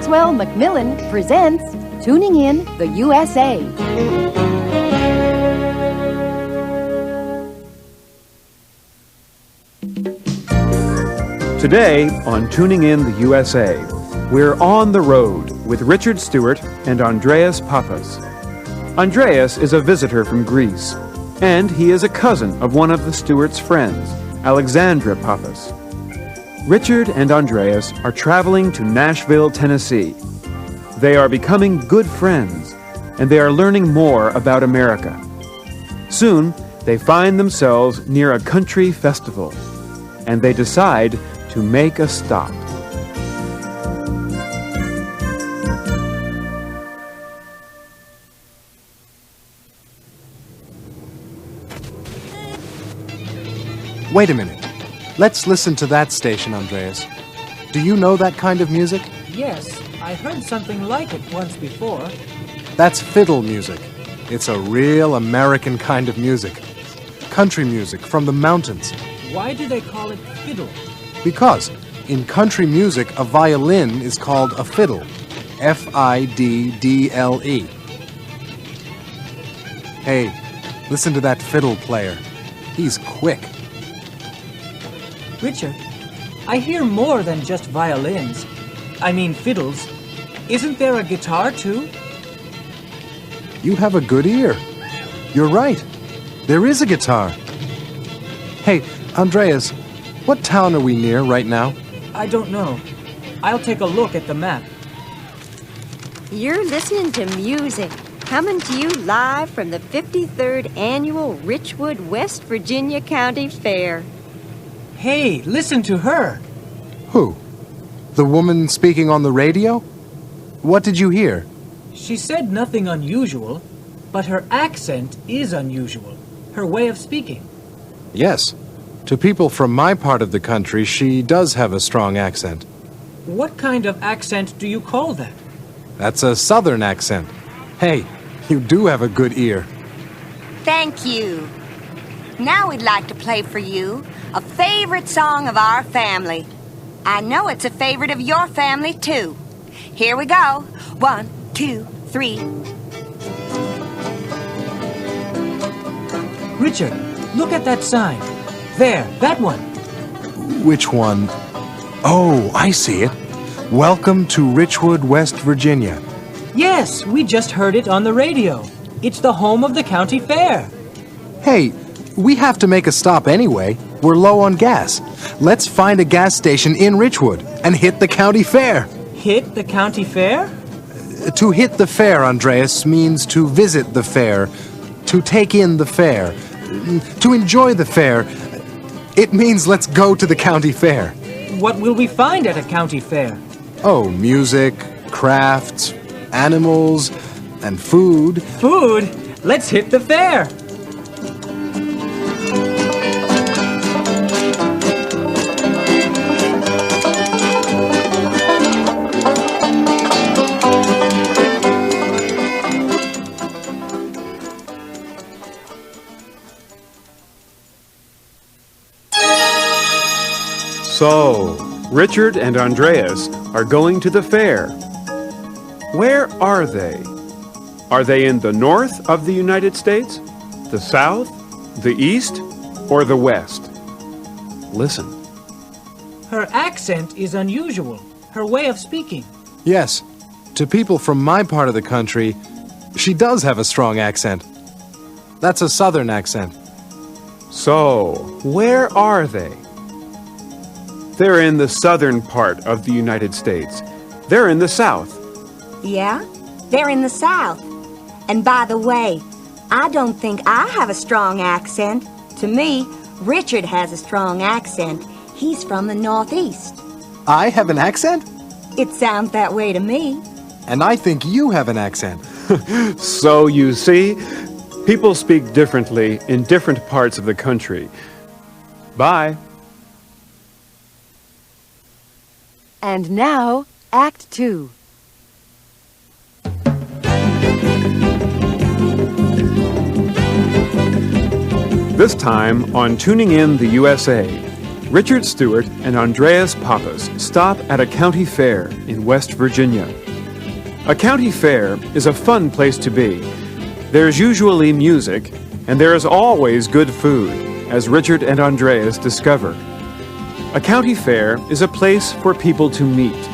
Maxwell Macmillan presents Tuning In the USA. Today on Tuning In the USA, we're on the road with Richard Stewart and Andreas Pappas. Andreas is a visitor from Greece, and he is a cousin of one of the Stewart's friends, Alexandra Pappas. Richard and Andreas are traveling to Nashville, Tennessee. They are becoming good friends, and they are learning more about America. Soon, they find themselves near a country festival, and they decide to make a stop. Wait a minute. Let's listen to that station, Andreas. Do you know that kind of music? Yes, I heard something like it once before. That's fiddle music. It's a real American kind of music. Country music from the mountains. Why do they call it fiddle? Because in country music, a violin is called a fiddle. F-I-D-D-L-E. Hey, listen to that fiddle player. He's quick. Richard, I hear more than just violins. I mean fiddles. Isn't there a guitar too? You have a good ear. You're right. There is a guitar. Hey, Andreas, what town are we near right now? I don't know. I'll take a look at the map. You're listening to music, coming to you live from the 53rd Annual Richwood, West Virginia County Fair. Hey, listen to her. Who? The woman speaking on the radio? What did you hear? She said nothing unusual, but her accent is unusual. Her way of speaking. Yes. To people from my part of the country, she does have a strong accent. What kind of accent do you call that? That's a southern accent. Hey, you do have a good ear. Thank you. Now we'd like to play for you a favorite song of our family. I know it's a favorite of your family, too. Here we go. 1, 2, 3. Richard, look at that sign. There, that one. Which one? Oh, I see it. Welcome to Richwood, West Virginia. Yes, we just heard it on the radio. It's the home of the county fair. Hey, we have to make a stop anyway. We're low on gas. Let's find a gas station in Richwood and hit the county fair. Hit the county fair? To hit the fair, Andreas, means to visit the fair, to take in the fair, to enjoy the fair. It means let's go to the county fair. What will we find at a county fair? Oh, music, crafts, animals, and food. Food? Let's hit the fair. So, Richard and Andreas are going to the fair. Where are they? Are they in the north of the United States, the south, the east, or the west? Listen. Her accent is unusual. Her way of speaking. Yes, to people from my part of the country, she does have a strong accent. That's a southern accent. So, where are they? They're in the southern part of the United States. They're in the south. Yeah, they're in the South. And by the way, I don't think I have a strong accent. To me, Richard has a strong accent. He's from the Northeast. I have an accent? It sounds that way to me. And I think you have an accent. So you see, people speak differently in different parts of the country. Bye. And now, Act 2. This time on Tuning In the USA, Richard Stewart and Andreas Pappas stop at a county fair in West Virginia. A county fair is a fun place to be. There's usually music, and there is always good food, as Richard and Andreas discover. A county fair is a place for people to meet.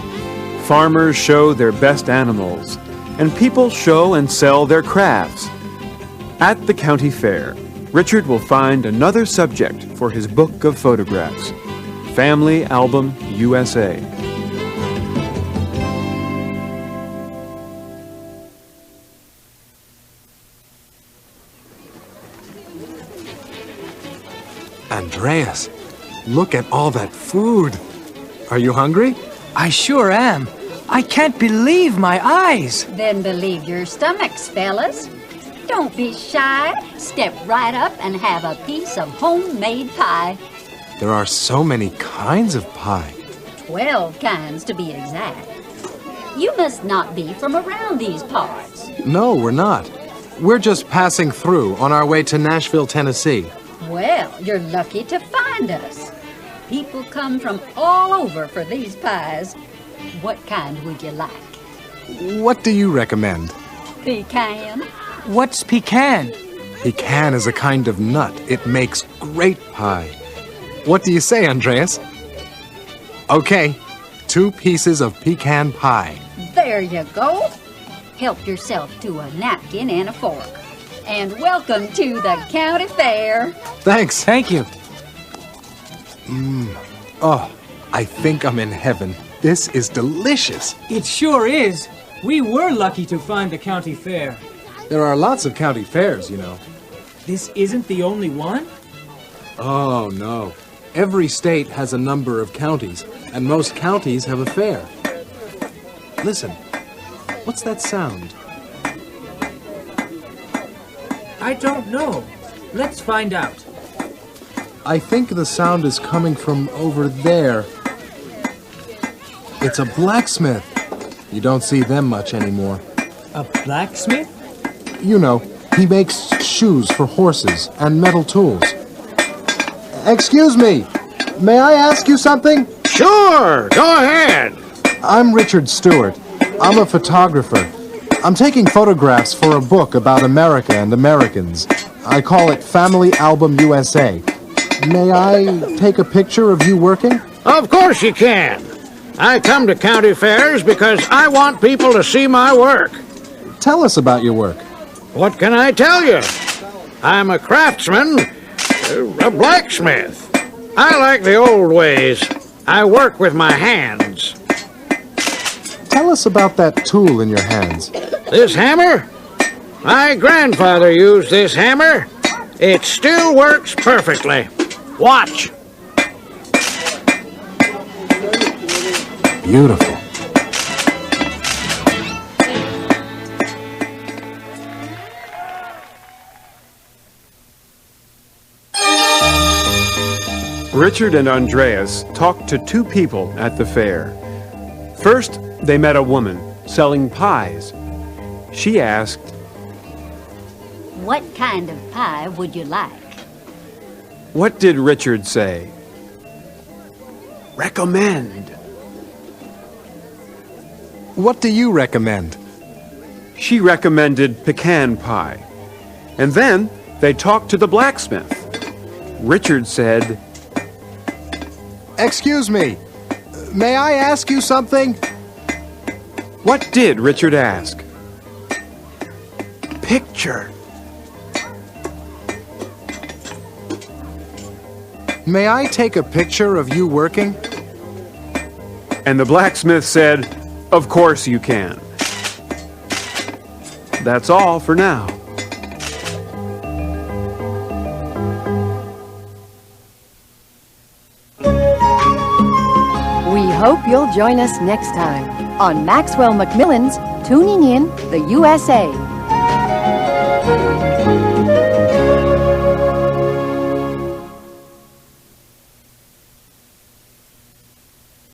Farmers show their best animals, and people show and sell their crafts. At the county fair, Richard will find another subject for his book of photographs, Family Album USA. Andreas, look at all that food. Are you hungry? I sure am. I can't believe my eyes. Then believe your stomachs, fellas. Don't be shy. Step right up and have a piece of homemade pie. There are so many kinds of pie. 12 kinds to be exact. You must not be from around these parts. No, we're not. We're just passing through on our way to Nashville, Tennessee. Well, you're lucky to find us. People come from all over for these pies. What kind would you like? What do you recommend? Pecan? What's pecan? Pecan is a kind of nut. It makes great pie. What do you say, Andreas? Okay, 2 pieces of pecan pie. There you go. Help yourself to a napkin and a fork. And welcome to the county fair. Thanks. Thank you. Oh, I think I'm in heaven. This is delicious. It sure is. We were lucky to find the county fair. There are lots of county fairs, you know. This isn't the only one? Oh, no. Every state has a number of counties, and most counties have a fair. Listen, what's that sound? I don't know. Let's find out. I think the sound is coming from over there. It's a blacksmith. You don't see them much anymore. A blacksmith? You know, he makes shoes for horses and metal tools. Excuse me, may I ask you something? Sure, go ahead. I'm Richard Stewart. I'm a photographer. I'm taking photographs for a book about America and Americans. I call it Family Album USA. May I take a picture of you working? Of course you can. I come to county fairs because I want people to see my work. Tell us about your work. What can I tell you? I'm a craftsman, a blacksmith. I like the old ways. I work with my hands. Tell us about that tool in your hands. This hammer? My grandfather used this hammer. It still works perfectly. Watch. Beautiful. Richard and Andreas talked to 2 people at the fair. First, they met a woman selling pies. She asked, What kind of pie would you like? What did Richard say? Recommend. What do you recommend? She recommended pecan pie. And then they talked to the blacksmith. Richard said, Excuse me, may I ask you something? What did Richard ask? Picture. May I take a picture of you working? And the blacksmith said, Of course you can. That's all for now. We hope you'll join us next time on Maxwell Macmillan's Tuning In the USA.